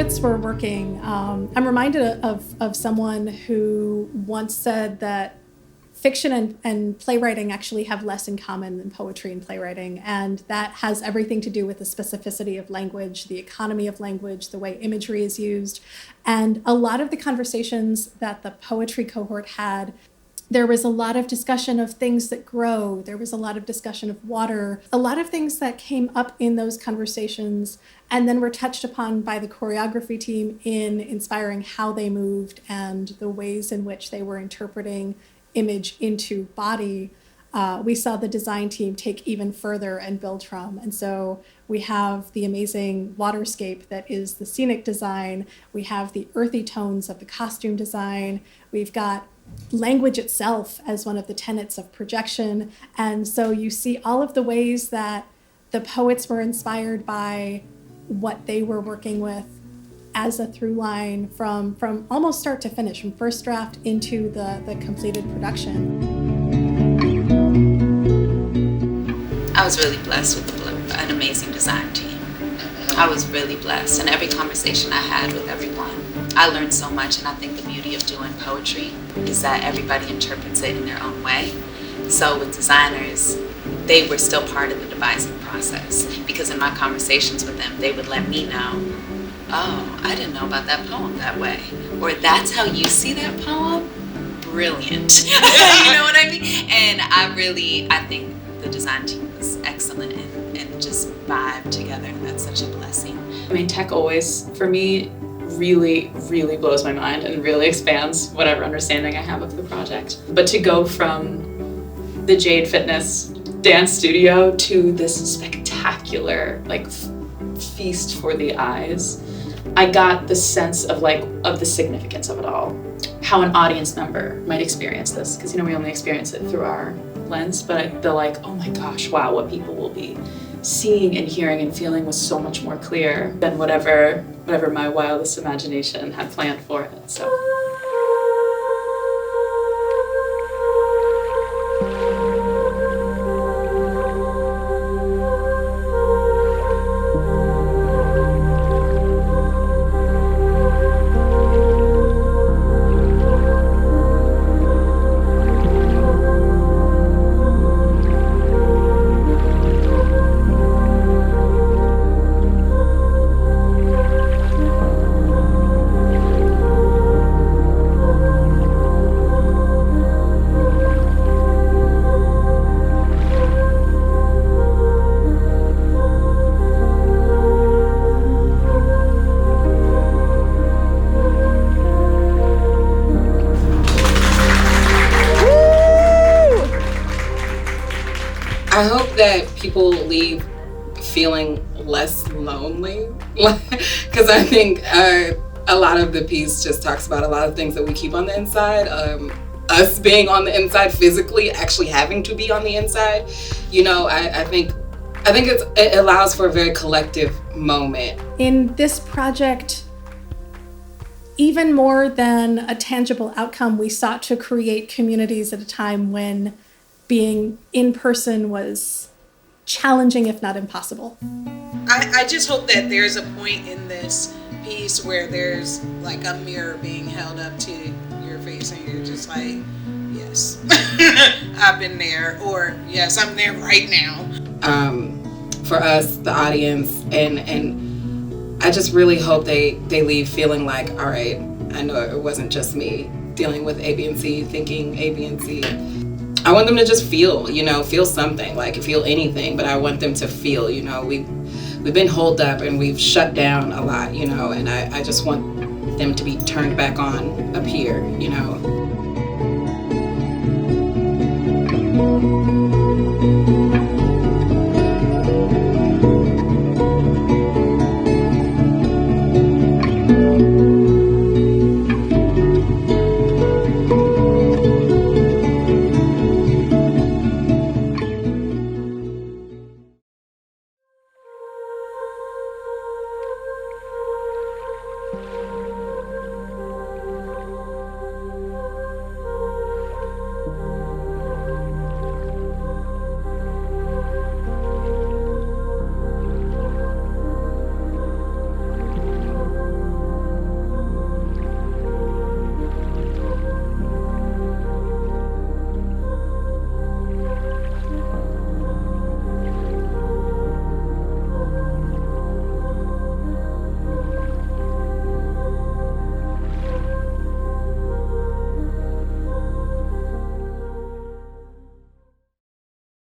poets were working, I'm reminded of someone who once said that fiction and playwriting actually have less in common than poetry and playwriting, and that has everything to do with the specificity of language, the economy of language, the way imagery is used. And a lot of the conversations that the poetry cohort had, there was a lot of discussion of things that grow. There was a lot of discussion of water, a lot of things that came up in those conversations and then were touched upon by the choreography team in inspiring how they moved and the ways in which they were interpreting image into body. We saw the design team take even further and build from. And so we have the amazing waterscape that is the scenic design. We have the earthy tones of the costume design. We've got language itself as one of the tenets of projection. And so you see all of the ways that the poets were inspired by what they were working with as a through line from almost start to finish, from first draft into the completed production. I was really blessed with an amazing design team. I was really blessed, and every conversation I had with everyone, I learned so much. And I think the beauty of doing poetry is that everybody interprets it in their own way. So with designers, they were still part of the devising process, because in my conversations with them, they would let me know, oh, I didn't know about that poem that way, or that's how you see that poem? Brilliant. You know what I mean? And I think the design team was excellent and just vibe together, and that's such a blessing. I mean, tech always, for me, really, really blows my mind and really expands whatever understanding I have of the project. But to go from the Jade Fitness dance studio to this spectacular, feast for the eyes, I got the sense of the significance of it all. How an audience member might experience this, because we only experience it through our lens, but they're like, oh my gosh, wow, what people will be seeing and hearing and feeling was so much more clear than whatever my wildest imagination had planned for it. So. I hope that people leave feeling less lonely, because I think a lot of the piece just talks about a lot of things that we keep on the inside. Us being on the inside physically, actually having to be on the inside. I think it allows for a very collective moment. In this project, even more than a tangible outcome, we sought to create communities at a time when being in person was challenging, if not impossible. I just hope that there's a point in this piece where there's like a mirror being held up to your face and you're just like, yes, I've been there, or yes, I'm there right now. For us, the audience, and I just really hope they leave feeling like, all right, I know it wasn't just me dealing with A, B, and C, thinking A, B, and C. I want them to just feel something, feel anything, but I want them to feel, we've been holed up and we've shut down a lot, and I just want them to be turned back on up here,